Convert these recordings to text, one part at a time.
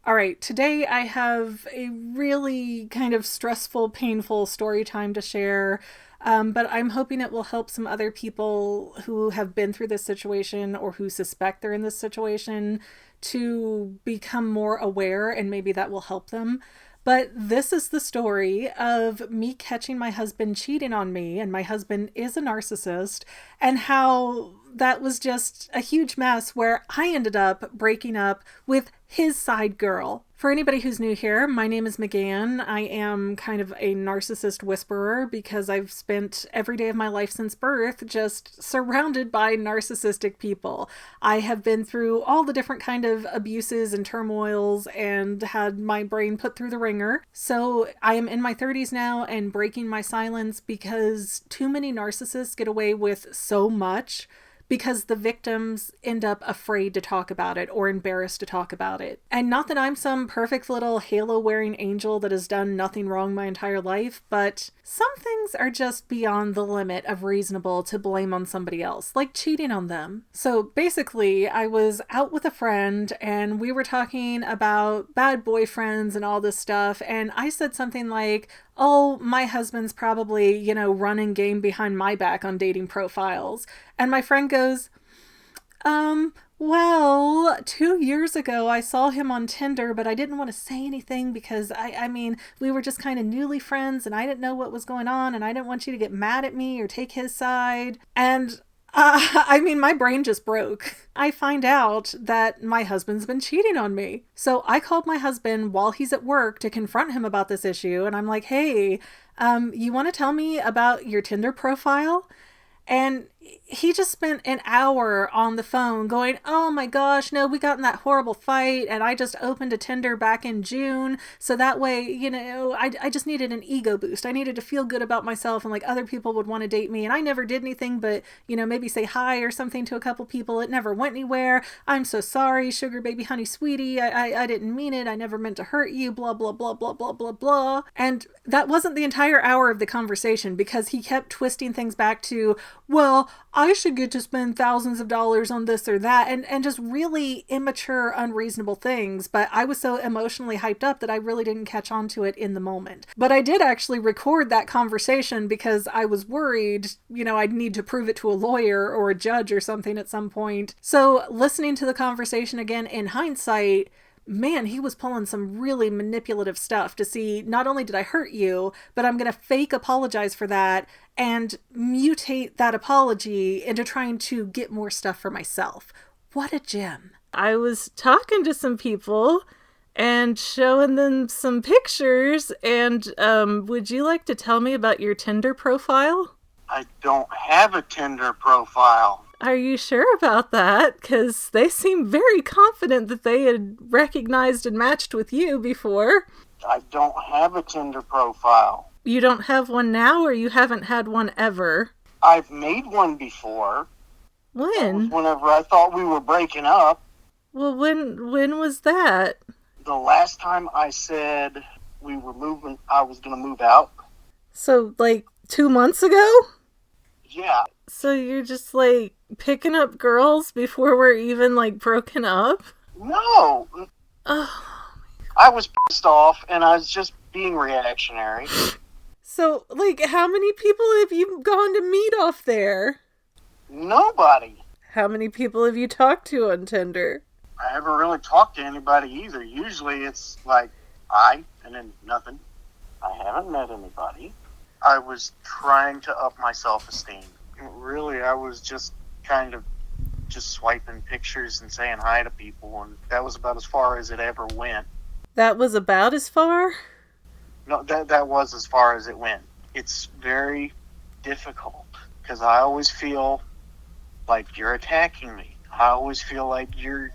All right, today I have a really kind of stressful, painful story time to share, but I'm hoping it will help some other people who have been through this situation or who suspect they're in this situation to become more aware, and maybe that will help them. But this is the story of me catching my husband cheating on me, and my husband is a narcissist, and how that was just a huge mess where I ended up breaking up with his side girl. For anybody who's new here, my name is McGann. I am kind of a narcissist whisperer because I've spent every day of my life since birth just surrounded by narcissistic people. I have been through all the different kind of abuses and turmoils and had my brain put through the ringer. So I am in my 30s now and breaking my silence because too many narcissists get away with so much because the victims end up afraid to talk about it or embarrassed to talk about it. And not that I'm some perfect little halo-wearing angel that has done nothing wrong my entire life, but some things are just beyond the limit of reasonable to blame on somebody else, like cheating on them. So basically, I was out with a friend and we were talking about bad boyfriends and all this stuff, and I said something like, oh, my husband's probably, running game behind my back on dating profiles. And my friend goes, well, 2 years ago I saw him on Tinder, but I didn't want to say anything because I mean, we were just kind of newly friends and I didn't know what was going on and I didn't want you to get mad at me or take his side. And my brain just broke. I find out that my husband's been cheating on me. So I called my husband while he's at work to confront him about this issue. And I'm like, hey, you want to tell me about your Tinder profile? And he just spent an hour on the phone going, oh my gosh, no, we got in that horrible fight and I just opened a Tinder back in June. So that way, I just needed an ego boost. I needed to feel good about myself and like other people would want to date me. And I never did anything but, maybe say hi or something to a couple people. It never went anywhere. I'm so sorry, sugar baby, honey, sweetie. I didn't mean it. I never meant to hurt you, blah, blah, blah, blah, blah, blah, blah. And that wasn't the entire hour of the conversation because he kept twisting things back to, well, I should get to spend thousands of dollars on this or that, and just really immature, unreasonable things. But I was so emotionally hyped up that I really didn't catch on to it in the moment. But I did actually record that conversation because I was worried, I'd need to prove it to a lawyer or a judge or something at some point. So listening to the conversation again in hindsight, man, he was pulling some really manipulative stuff to see not only did I hurt you, but I'm going to fake apologize for that and mutate that apology into trying to get more stuff for myself. What a gem. I was talking to some people and showing them some pictures, and would you like to tell me about your Tinder profile? I don't have a Tinder profile. Are you sure about that? Because they seem very confident that they had recognized and matched with you before. I don't have a Tinder profile. You don't have one now, or you haven't had one ever? I've made one before. When? Whenever I thought we were breaking up. Well, when was that? The last time I said we were moving, I was going to move out. So, 2 months ago? Yeah. So you're just, picking up girls before we're even, broken up? No. Oh. I was pissed off, and I was just being reactionary. So, how many people have you gone to meet off there? Nobody. How many people have you talked to on Tinder? I haven't really talked to anybody either. Usually it's hi, and then nothing. I haven't met anybody. I was trying to up my self-esteem. Really, I was just kind of just swiping pictures and saying hi to people, and that was about as far as it ever went. That was about as far? No, that was as far as it went. It's very difficult, because I always feel like you're attacking me. I always feel like you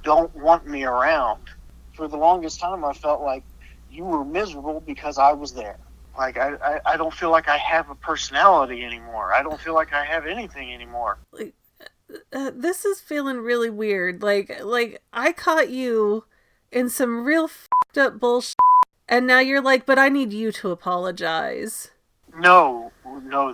don't want me around. For the longest time, I felt like you were miserable because I was there. I don't feel like I have a personality anymore. I don't feel like I have anything anymore. This is feeling really weird. I caught you in some real fucked up bullshit, and now you're like, but I need you to apologize. No,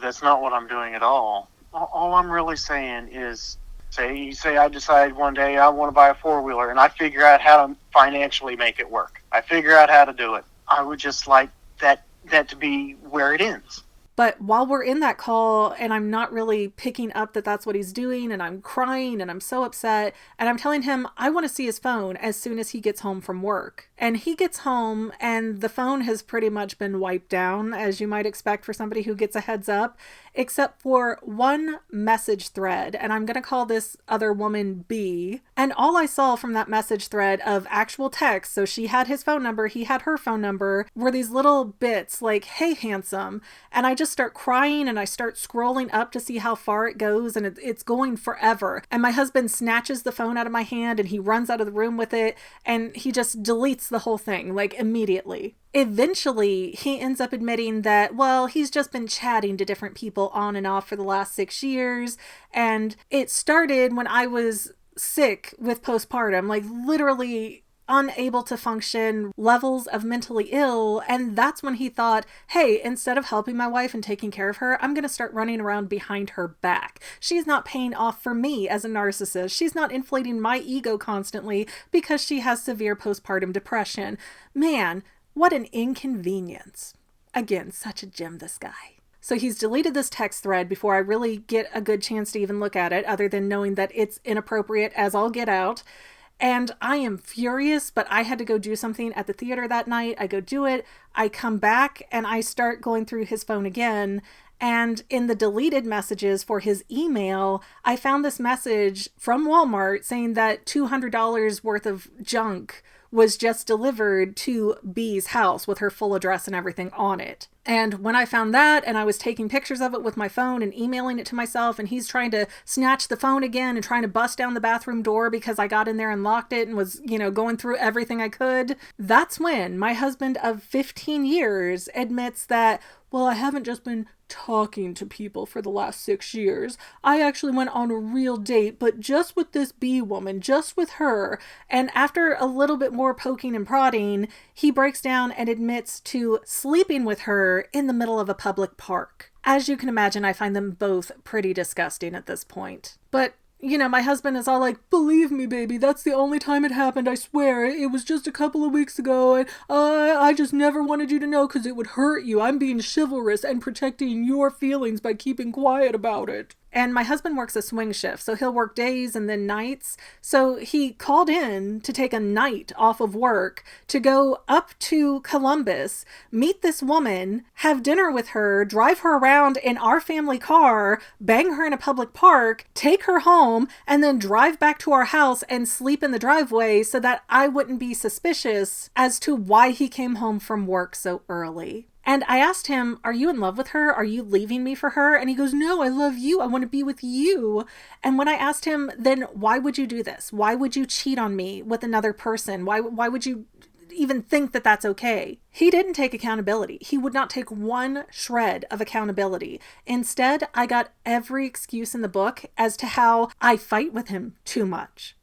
that's not what I'm doing at all. All I'm really saying is Say I decide one day I want to buy a four-wheeler, and I figure out how to financially make it work. I figure out how to do it. I would just like that to be where it ends. But while we're in that call and I'm not really picking up that that's what he's doing, and I'm crying and I'm so upset, and I'm telling him I want to see his phone as soon as he gets home from work. And he gets home and the phone has pretty much been wiped down, as you might expect for somebody who gets a heads up, except for one message thread. And I'm going to call this other woman B. And all I saw from that message thread of actual text, so she had his phone number, he had her phone number, were these little bits like, "Hey, handsome." And I just start crying and I start scrolling up to see how far it goes, and it's going forever. And my husband snatches the phone out of my hand and he runs out of the room with it, and he just deletes the whole thing, like, immediately. Eventually, he ends up admitting that, well, he's just been chatting to different people on and off for the last 6 years, and it started when I was sick with postpartum, like literally unable to function, levels of mentally ill, and that's when he thought, hey, instead of helping my wife and taking care of her, I'm going to start running around behind her back. She's not paying off for me as a narcissist. She's not inflating my ego constantly because she has severe postpartum depression. Man, what an inconvenience. Again, such a gem, this guy. So he's deleted this text thread before I really get a good chance to even look at it, other than knowing that it's inappropriate as all get out. And I am furious, but I had to go do something at the theater that night. I go do it. I come back and I start going through his phone again. And in the deleted messages for his email, I found this message from Walmart saying that $200 worth of junk was just delivered to B's house with her full address and everything on it. And when I found that, and I was taking pictures of it with my phone and emailing it to myself, and he's trying to snatch the phone again and trying to bust down the bathroom door because I got in there and locked it and was, going through everything I could, that's when my husband of 15 years admits that, well, I haven't just been talking to people for the last 6 years. I actually went on a real date, but just with this B woman, just with her. And after a little bit more poking and prodding, he breaks down and admits to sleeping with her in the middle of a public park. As you can imagine, I find them both pretty disgusting at this point. But my husband is all like, believe me, baby, that's the only time it happened, I swear. It was just a couple of weeks ago, and I just never wanted you to know because it would hurt you. I'm being chivalrous and protecting your feelings by keeping quiet about it. And my husband works a swing shift, so he'll work days and then nights. So he called in to take a night off of work to go up to Columbus, meet this woman, have dinner with her, drive her around in our family car, bang her in a public park, take her home, and then drive back to our house and sleep in the driveway so that I wouldn't be suspicious as to why he came home from work so early. And I asked him, are you in love with her? Are you leaving me for her? And he goes, no, I love you. I want to be with you. And when I asked him, then why would you do this? Why would you cheat on me with another person? Why would you even think that that's okay? He didn't take accountability. He would not take one shred of accountability. Instead, I got every excuse in the book as to how I fight with him too much,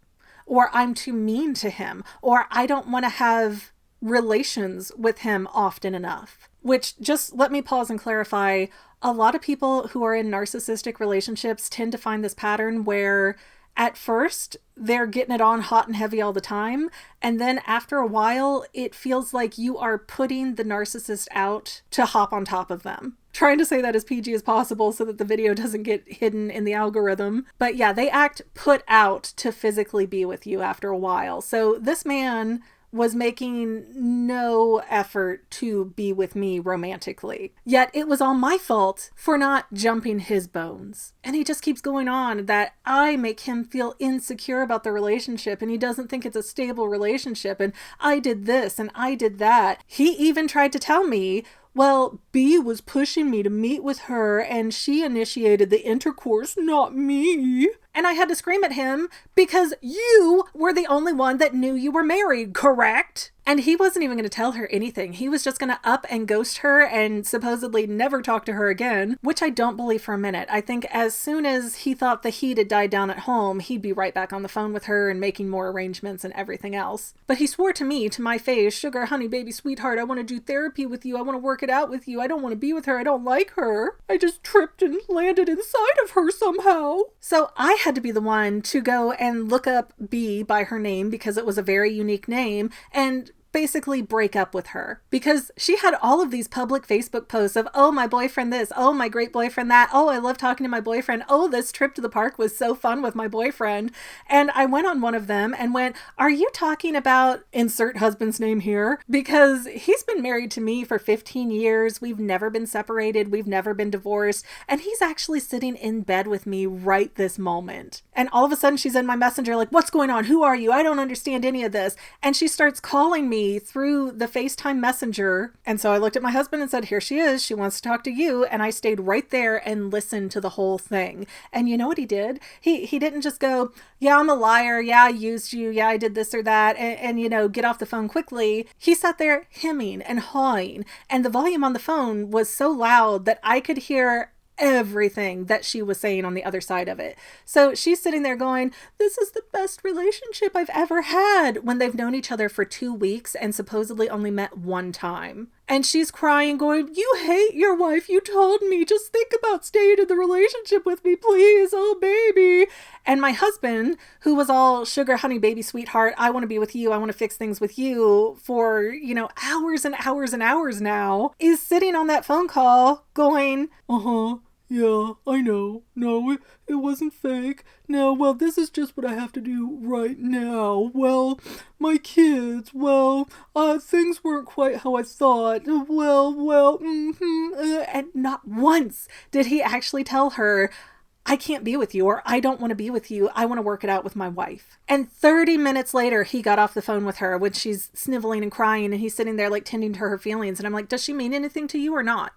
or I'm too mean to him, or I don't want to have relations with him often enough. Which, just let me pause and clarify, a lot of people who are in narcissistic relationships tend to find this pattern where at first they're getting it on hot and heavy all the time, and then after a while it feels like you are putting the narcissist out to hop on top of them. Trying to say that as PG as possible so that the video doesn't get hidden in the algorithm. But yeah, they act put out to physically be with you after a while. So this man was making no effort to be with me romantically. Yet it was all my fault for not jumping his bones. And he just keeps going on that I make him feel insecure about the relationship and he doesn't think it's a stable relationship and I did this and I did that. He even tried to tell me, well, B was pushing me to meet with her and she initiated the intercourse, not me. And I had to scream at him because you were the only one that knew you were married, correct? And he wasn't even going to tell her anything. He was just going to up and ghost her and supposedly never talk to her again, which I don't believe for a minute. I think as soon as he thought the heat had died down at home, he'd be right back on the phone with her and making more arrangements and everything else. But he swore to me, to my face, sugar, honey, baby, sweetheart, I want to do therapy with you. I want to work it out with you. I don't want to be with her. I don't like her. I just tripped and landed inside of her somehow. So I had to be the one to go and look up B by her name because it was a very unique name and basically break up with her, because she had all of these public Facebook posts of, oh, my boyfriend this, oh, my great boyfriend that, oh, I love talking to my boyfriend, oh, this trip to the park was so fun with my boyfriend. And I went on one of them and went, are you talking about insert husband's name here? Because he's been married to me for 15 years. We've never been separated. We've never been divorced. And he's actually sitting in bed with me right this moment. And all of a sudden she's in my messenger like, what's going on? Who are you? I don't understand any of this. And she starts calling me through the FaceTime messenger. And so I looked at my husband and said, here she is. She wants to talk to you. And I stayed right there and listened to the whole thing. And you know what he did? He didn't just go, yeah, I'm a liar. Yeah, I used you. Yeah, I did this or that. And you know, get off the phone quickly. He sat there hemming and hawing. And the volume on the phone was so loud that I could hear everything that she was saying on the other side of it. So she's sitting there going, this is the best relationship I've ever had, when they've known each other for 2 weeks and supposedly only met one time. And she's crying, going, you hate your wife. You told me. Just think about staying in the relationship with me, please. Oh, baby. And my husband, who was all sugar, honey, baby, sweetheart, I want to be with you. I want to fix things with you for, you know, hours and hours and hours now, is sitting on that phone call going, yeah, I know. No, it wasn't fake. No, well, this is just what I have to do right now. Well, my kids, well, things weren't quite how I thought. And not once did he actually tell her, I can't be with you, or I don't want to be with you. I want to work it out with my wife. And 30 minutes later, he got off the phone with her when she's sniveling and crying, and he's sitting there like tending to her feelings. And I'm like, does she mean anything to you or not?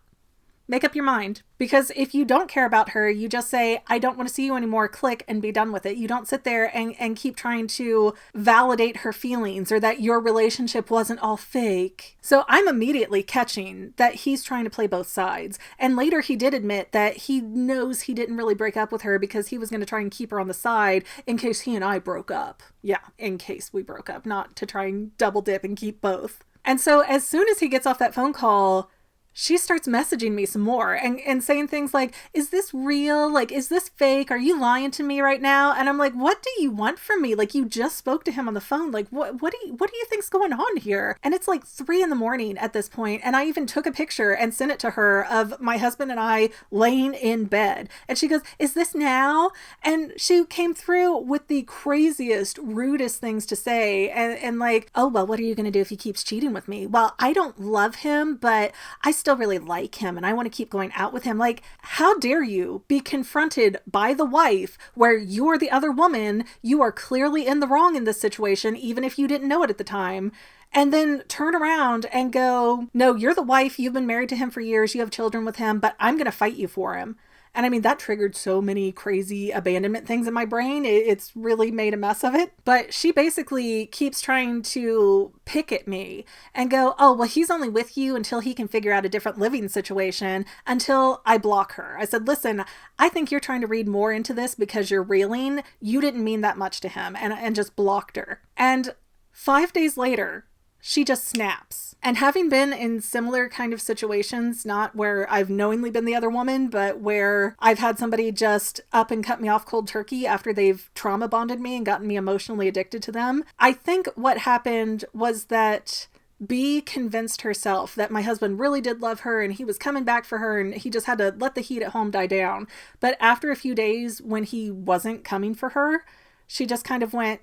Make up your mind. Because if you don't care about her, you just say, I don't want to see you anymore, click, and be done with it. You don't sit there and keep trying to validate her feelings or that your relationship wasn't all fake. So I'm immediately catching that he's trying to play both sides. And later he did admit that he knows he didn't really break up with her because he was going to try and keep her on the side in case he and I broke up. Yeah, in case we broke up, not to try and double dip and keep both. And so as soon as he gets off that phone call, she starts messaging me some more and saying things like, is this real? Like, is this fake? Are you lying to me right now? And I'm like, what do you want from me? Like, you just spoke to him on the phone. Like, what do you think's going on here? And it's like 3 a.m. at this point. And I even took a picture and sent it to her of my husband and I laying in bed. And she goes, is this now? And she came through with the craziest, rudest things to say. And like, oh, well, what are you going to do if he keeps cheating with me? Well, I don't love him, but I still really like him and I want to keep going out with him. Like, how dare you be confronted by the wife where you're the other woman, you are clearly in the wrong in this situation, even if you didn't know it at the time, and then turn around and go, no, you're the wife, you've been married to him for years, you have children with him, but I'm going to fight you for him. And I mean, that triggered so many crazy abandonment things in my brain. It's really made a mess of it. But she basically keeps trying to pick at me and go, oh, well, he's only with you until he can figure out a different living situation, until I block her. I said, listen, I think you're trying to read more into this because you're reeling. You didn't mean that much to him, and just blocked her. And 5 days later, she just snaps. And having been in similar kind of situations, not where I've knowingly been the other woman, but where I've had somebody just up and cut me off cold turkey after they've trauma bonded me and gotten me emotionally addicted to them, I think what happened was that B convinced herself that my husband really did love her and he was coming back for her and he just had to let the heat at home die down. But after a few days when he wasn't coming for her, she just kind of went,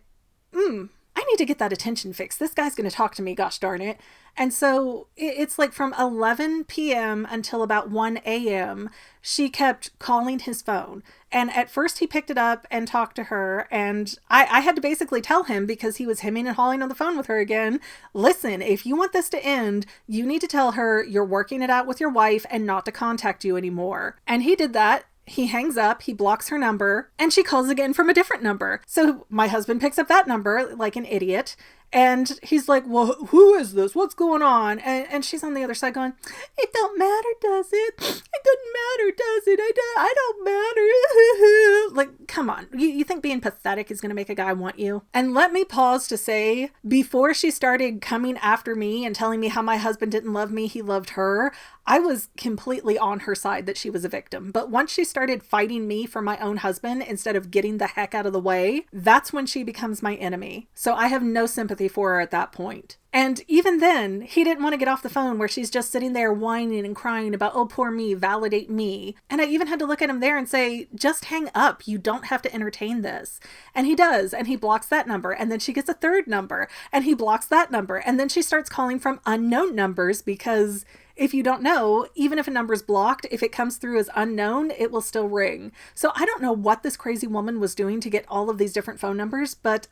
I need to get that attention fixed. This guy's going to talk to me, gosh darn it. And so it's like from 11 p.m. until about 1 a.m., she kept calling his phone. And at first he picked it up and talked to her. And I had to basically tell him, because he was hemming and hawing on the phone with her again, listen, if you want this to end, you need to tell her you're working it out with your wife and not to contact you anymore. And he did that. He hangs up, he blocks her number, and she calls again from a different number. So my husband picks up that number like an idiot And he's like, well, who is this? What's going on? And she's on the other side going, it don't matter, does it? It doesn't matter, does it? I don't matter. Like, come on. You think being pathetic is going to make a guy want you? And let me pause to say, before she started coming after me and telling me how my husband didn't love me, he loved her, I was completely on her side that she was a victim. But once she started fighting me for my own husband instead of getting the heck out of the way, that's when she becomes my enemy. So I have no sympathy for her at that point. And even then, he didn't want to get off the phone where she's just sitting there whining and crying about, oh, poor me, validate me. And I even had to look at him there and say, just hang up. You don't have to entertain this. And he does. And he blocks that number. And then she gets a third number. And he blocks that number. And then she starts calling from unknown numbers because if you don't know, even if a number is blocked, if it comes through as unknown, it will still ring. So I don't know what this crazy woman was doing to get all of these different phone numbers, but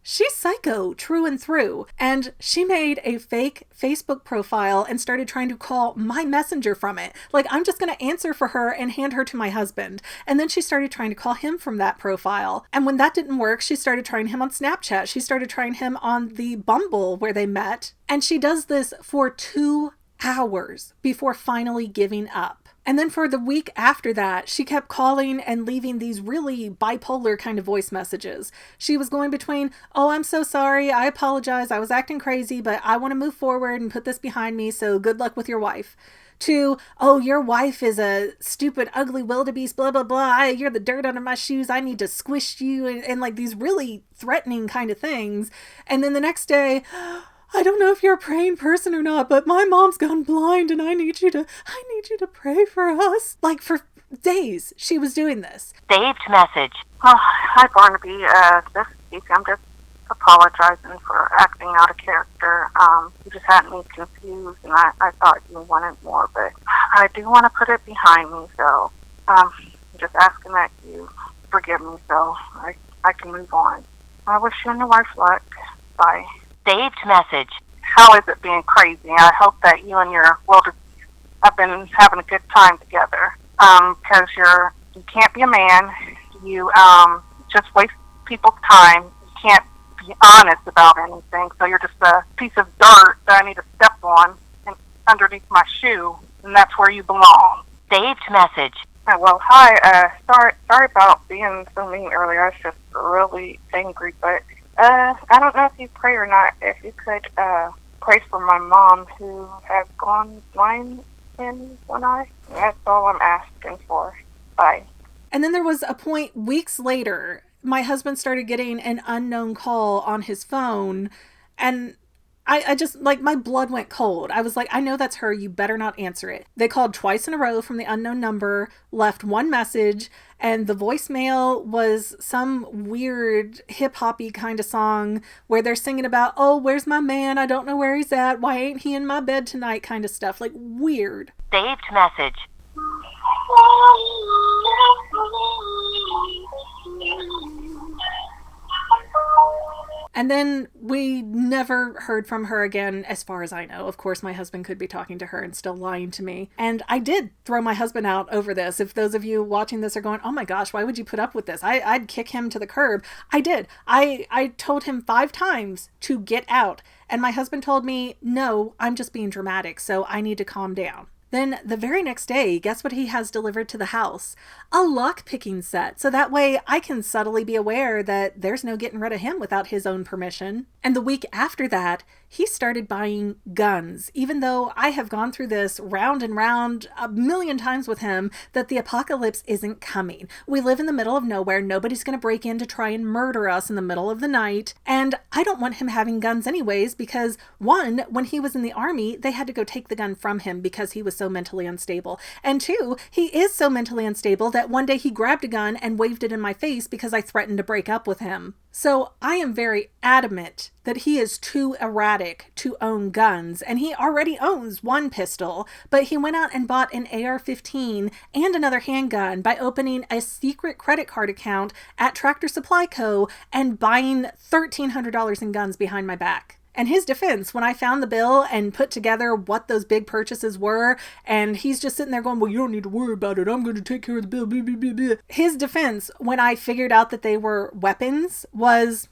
she's psycho true and through. And she made a fake Facebook profile and started trying to call my messenger from it. Like, I'm just going to answer for her and hand her to my husband. And then she started trying to call him from that profile. And when that didn't work, she started trying him on Snapchat. She started trying him on the Bumble where they met. And she does this for 2 hours before finally giving up. And then for the week after that, she kept calling and leaving these really bipolar kind of voice messages. She was going between, oh, I'm so sorry, I apologize, I was acting crazy, but I want to move forward and put this behind me, so good luck with your wife. To, oh, your wife is a stupid, ugly wildebeest, blah, blah, blah, you're the dirt under my shoes, I need to squish you, and like these really threatening kind of things. And then the next day, I don't know if you're a praying person or not, but my mom's gone blind and I need you to pray for us. Like, for days, she was doing this. Saved message. Oh, hi, Barnaby. This week I'm just apologizing for acting out of character. You just had me confused and I thought you wanted more, but I do want to put it behind me, so I'm just asking that you forgive me so I can move on. I wish you and your wife luck. Bye. Saved message. How is it being crazy? I hope that you and your have been having a good time together. Because you can't be a man. You just waste people's time. You can't be honest about anything. So you're just a piece of dirt that I need to step on and underneath my shoe, and that's where you belong. Saved message. Well, hi. Sorry about being so mean earlier. I was just really angry, but I don't know if you pray or not. If you could pray for my mom who has gone blind in one eye. That's all I'm asking for. Bye. And then there was a point weeks later, my husband started getting an unknown call on his phone, and I just, like, my blood went cold. I was like, I know that's her. You better not answer it. They called twice in a row from the unknown number, left one message, and the voicemail was some weird hip-hoppy kind of song where they're singing about, oh, where's my man? I don't know where he's at. Why ain't he in my bed tonight? Kind of stuff. Like, weird. Saved message. And then we never heard from her again, as far as I know. Of course, my husband could be talking to her and still lying to me. And I did throw my husband out over this. If those of you watching this are going, oh my gosh, why would you put up with this? I'd kick him to the curb. I did. I told him 5 times to get out. And my husband told me, no, I'm just being dramatic, so I need to calm down. Then the very next day, guess what he has delivered to the house? A lock-picking set, so that way I can subtly be aware that there's no getting rid of him without his own permission. And the week after that, he started buying guns, even though I have gone through this round and round a million times with him that the apocalypse isn't coming. We live in the middle of nowhere. Nobody's going to break in to try and murder us in the middle of the night. And I don't want him having guns anyways because, one, when he was in the army, they had to go take the gun from him because he was so mentally unstable. And 2, he is so mentally unstable that one day he grabbed a gun and waved it in my face because I threatened to break up with him. So I am very adamant that he is too erratic to own guns, and he already owns one pistol, but he went out and bought an AR-15 and another handgun by opening a secret credit card account at Tractor Supply Co. and buying $1,300 in guns behind my back. And his defense, when I found the bill and put together what those big purchases were, and he's just sitting there going, well, you don't need to worry about it. I'm going to take care of the bill. Blah, blah, blah, blah. His defense, when I figured out that they were weapons, was,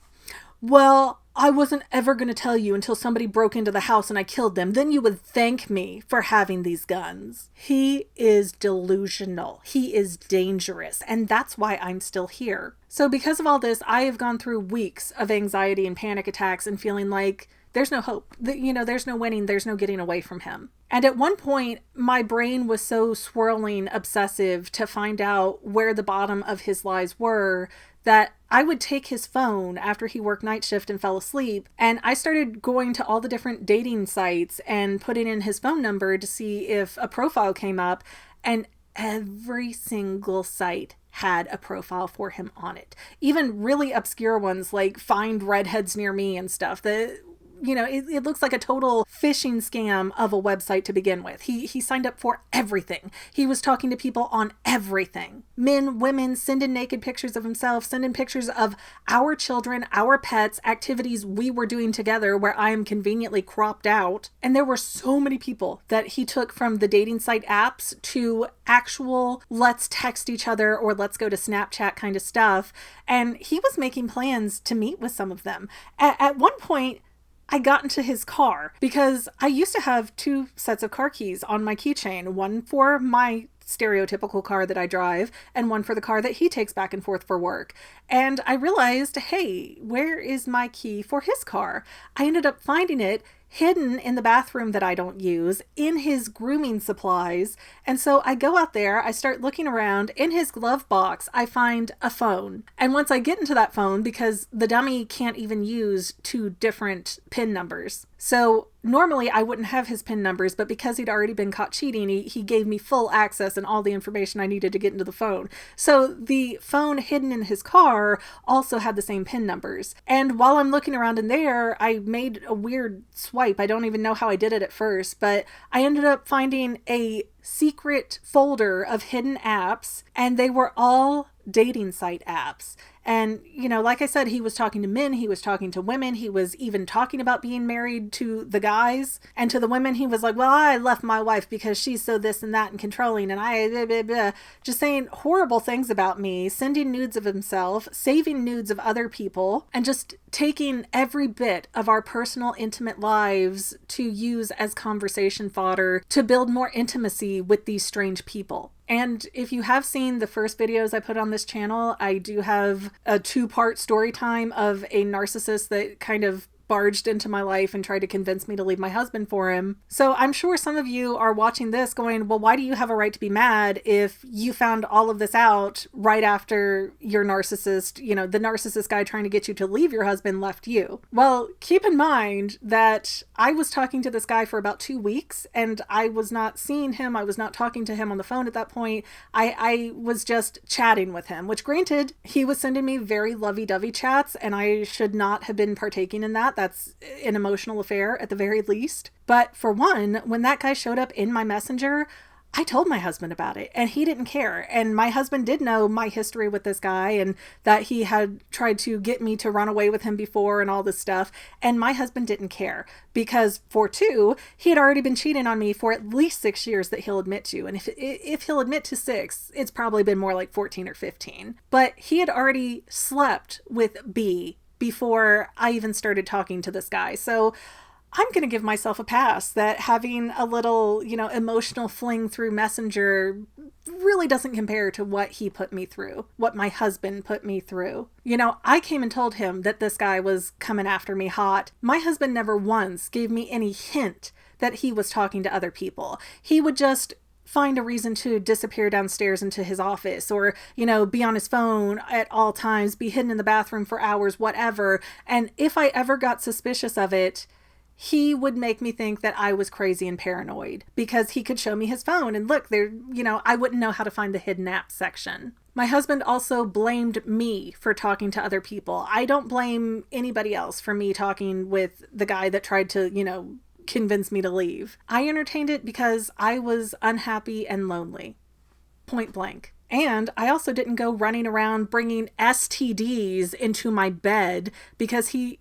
well, I wasn't ever going to tell you until somebody broke into the house and I killed them. Then you would thank me for having these guns. He is delusional. He is dangerous. And that's why I'm still here. So because of all this, I have gone through weeks of anxiety and panic attacks and feeling like there's no hope. There's no winning. There's no getting away from him. And at one point, my brain was so swirling obsessive to find out where the bottom of his lies were that I would take his phone after he worked night shift and fell asleep, and I started going to all the different dating sites and putting in his phone number to see if a profile came up, and every single site had a profile for him on it. Even really obscure ones like Find Redheads Near Me and stuff. It looks like a total phishing scam of a website to begin with. He signed up for everything. He was talking to people on everything. Men, women, sending naked pictures of himself, sending pictures of our children, our pets, activities we were doing together where I am conveniently cropped out. And there were so many people that he took from the dating site apps to actual let's text each other or let's go to Snapchat kind of stuff. And he was making plans to meet with some of them. At one point, I got into his car because I used to have 2 sets of car keys on my keychain, one for my stereotypical car that I drive and one for the car that he takes back and forth for work. And I realized, hey, where is my key for his car? I ended up finding it hidden in the bathroom that I don't use, in his grooming supplies. And so I go out there, I start looking around. In his glove box, I find a phone. And once I get into that phone, because the dummy can't even use 2 different PIN numbers. So normally I wouldn't have his PIN numbers, but because he'd already been caught cheating, he gave me full access and all the information I needed to get into the phone. So the phone hidden in his car also had the same PIN numbers. And while I'm looking around in there, I made a weird swipe. I don't even know how I did it at first, but I ended up finding a secret folder of hidden apps, and they were all dating site apps. And, like I said, he was talking to men, he was talking to women, he was even talking about being married to the guys. And to the women, he was like, well, I left my wife because she's so this and that and controlling, and I blah, blah, blah. Just saying horrible things about me, sending nudes of himself, saving nudes of other people, and just taking every bit of our personal, intimate lives to use as conversation fodder to build more intimacy with these strange people. And if you have seen the first videos I put on this channel, I do have a 2-part story time of a narcissist that kind of barged into my life and tried to convince me to leave my husband for him. So I'm sure some of you are watching this going, well, why do you have a right to be mad if you found all of this out right after your narcissist, the narcissist guy trying to get you to leave your husband left you? Well, keep in mind that I was talking to this guy for about 2 weeks and I was not seeing him. I was not talking to him on the phone at that point. I was just chatting with him, which granted, he was sending me very lovey-dovey chats and I should not have been partaking in that. That's an emotional affair at the very least. But for one, when that guy showed up in my messenger, I told my husband about it and he didn't care. And my husband did know my history with this guy and that he had tried to get me to run away with him before and all this stuff. And my husband didn't care because for 2, he had already been cheating on me for at least 6 years that he'll admit to. And if he'll admit to 6, it's probably been more like 14 or 15. But he had already slept with B before I even started talking to this guy. So I'm going to give myself a pass that having a little, emotional fling through Messenger really doesn't compare to what he put me through, what my husband put me through. I came and told him that this guy was coming after me hot. My husband never once gave me any hint that he was talking to other people. He would just find a reason to disappear downstairs into his office or, be on his phone at all times, be hidden in the bathroom for hours, whatever. And if I ever got suspicious of it, he would make me think that I was crazy and paranoid because he could show me his phone and look there, I wouldn't know how to find the hidden apps section. My husband also blamed me for talking to other people. I don't blame anybody else for me talking with the guy that tried to, convince me to leave. I entertained it because I was unhappy and lonely. Point blank. And I also didn't go running around bringing STDs into my bed because he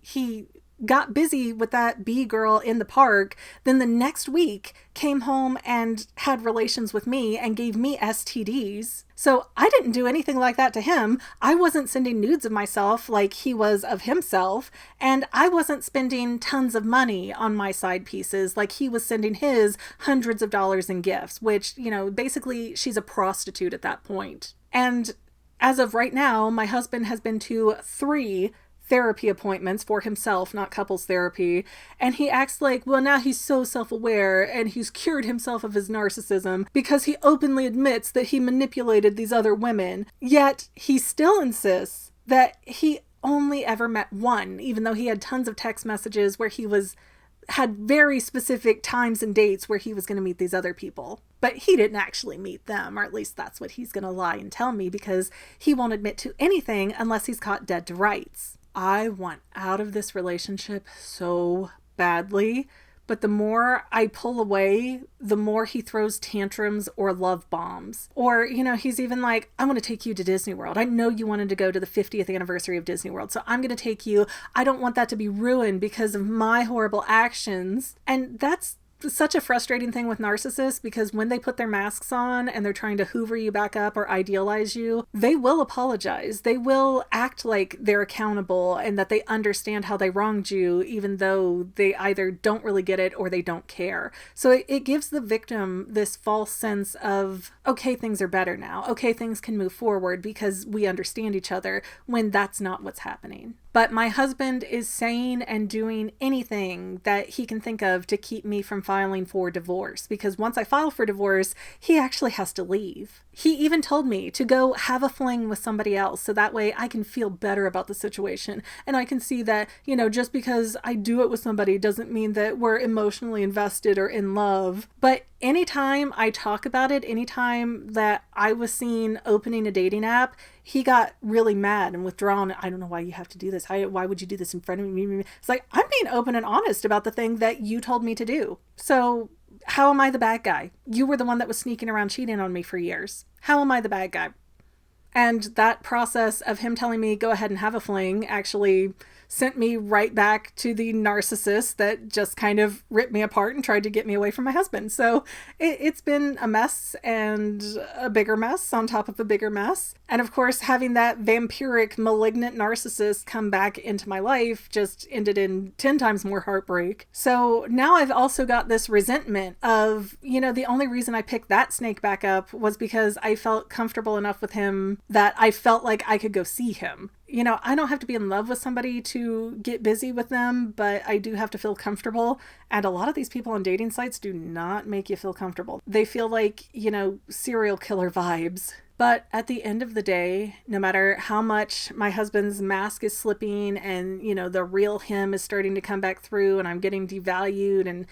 got busy with that B girl in the park, then the next week came home and had relations with me and gave me STDs. So I didn't do anything like that to him. I wasn't sending nudes of myself like he was of himself. And I wasn't spending tons of money on my side pieces like he was sending his hundreds of dollars in gifts, which, basically she's a prostitute at that point. And as of right now, my husband has been to 3 therapy appointments for himself, not couples therapy, and he acts like, well, now he's so self-aware and he's cured himself of his narcissism because he openly admits that he manipulated these other women. Yet he still insists that he only ever met one, even though he had tons of text messages where he had very specific times and dates where he was going to meet these other people. But he didn't actually meet them, or at least that's what he's going to lie and tell me, because he won't admit to anything unless he's caught dead to rights. I want out of this relationship so badly, but the more I pull away, the more he throws tantrums or love bombs. Or, he's even like, I want to take you to Disney World. I know you wanted to go to the 50th anniversary of Disney World, so I'm going to take you. I don't want that to be ruined because of my horrible actions. And that's such a frustrating thing with narcissists, because when they put their masks on and they're trying to hoover you back up or idealize you, they will apologize. They will act like they're accountable and that they understand how they wronged you, even though they either don't really get it or they don't care. So it gives the victim this false sense of, okay, things are better now. Okay, things can move forward because we understand each other, when that's not what's happening. But my husband is saying and doing anything that he can think of to keep me from filing for divorce, because once I file for divorce, he actually has to leave. He even told me to go have a fling with somebody else so that way I can feel better about the situation. And I can see that, just because I do it with somebody doesn't mean that we're emotionally invested or in love. But anytime I talk about it, anytime that I was seen opening a dating app, he got really mad and withdrawn. I don't know why you have to do this. Why would you do this in front of me? It's like, I'm being open and honest about the thing that you told me to do. So how am I the bad guy? You were the one that was sneaking around cheating on me for years. How am I the bad guy? And that process of him telling me, go ahead and have a fling, actually sent me right back to the narcissist that just kind of ripped me apart and tried to get me away from my husband. So it's been a mess, and a bigger mess on top of a bigger mess. And of course, having that vampiric, malignant narcissist come back into my life just ended in 10 times more heartbreak. So now I've also got this resentment of, the only reason I picked that snake back up was because I felt comfortable enough with him that I felt like I could go see him. I don't have to be in love with somebody to get busy with them, but I do have to feel comfortable. And a lot of these people on dating sites do not make you feel comfortable. They feel like, serial killer vibes. But at the end of the day, no matter how much my husband's mask is slipping and, the real him is starting to come back through and I'm getting devalued and,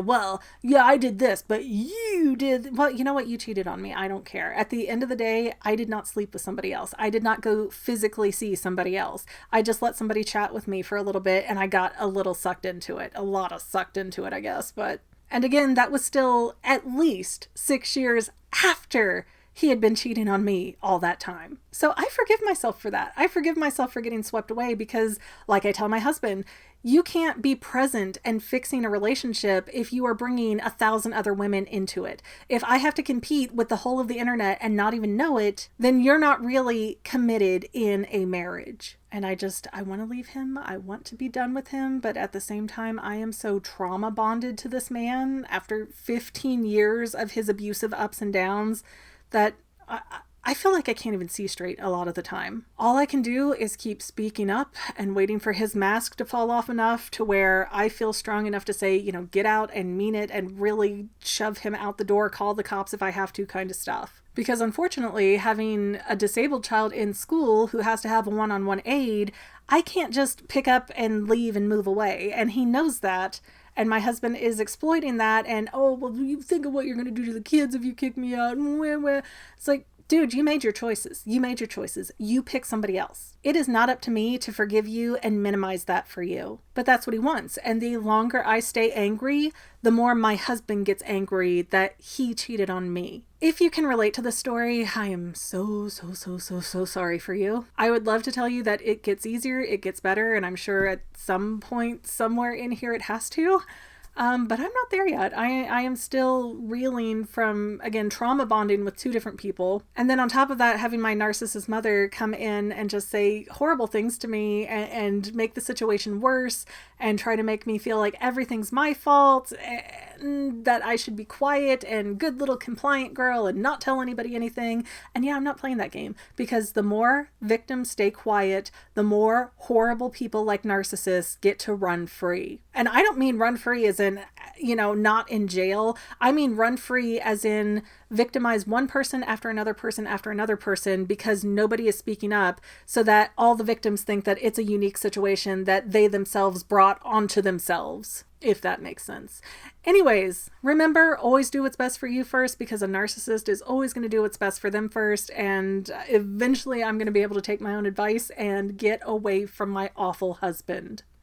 well, yeah, I did this, but you did, well, you know what? You cheated on me. I don't care. At the end of the day, I did not sleep with somebody else. I did not go physically see somebody else. I just let somebody chat with me for a little bit and I got a little sucked into it. A lot of sucked into it, I guess. And again, that was still at least 6 years after he had been cheating on me all that time. So I forgive myself for that. I forgive myself for getting swept away because, like I tell my husband, you can't be present and fixing a relationship if you are bringing 1,000 other women into it. If I have to compete with the whole of the internet and not even know it, then you're not really committed in a marriage. And I want to leave him. I want to be done with him. But at the same time, I am so trauma bonded to this man after 15 years of his abusive ups and downs that I feel like I can't even see straight a lot of the time. All I can do is keep speaking up and waiting for his mask to fall off enough to where I feel strong enough to say, get out and mean it and really shove him out the door, call the cops if I have to, kind of stuff. Because unfortunately, having a disabled child in school who has to have a one-on-one aid, I can't just pick up and leave and move away. And he knows that. And my husband is exploiting that. And, oh, well, you think of what you're going to do to the kids if you kick me out. It's like, dude, you made your choices. You made your choices. You pick somebody else. It is not up to me to forgive you and minimize that for you. But that's what he wants. And the longer I stay angry, the more my husband gets angry that he cheated on me. If you can relate to the story, I am so sorry for you. I would love to tell you that it gets easier, it gets better, and I'm sure at some point somewhere in here it has to. But I'm not there yet. I am still reeling from, again, trauma bonding with two different people. And then on top of that, having my narcissist mother come in and just say horrible things to me and make the situation worse and try to make me feel like everything's my fault and that I should be quiet and good little compliant girl and not tell anybody anything. And yeah, I'm not playing that game, because the more victims stay quiet, the more horrible people like narcissists get to run free. And I don't mean run free as in, not in jail. I mean run free as in victimize one person after another person after another person because nobody is speaking up, so that all the victims think that it's a unique situation that they themselves brought onto themselves, if that makes sense. Anyways, remember, always do what's best for you first, because a narcissist is always going to do what's best for them first, and eventually I'm going to be able to take my own advice and get away from my awful husband.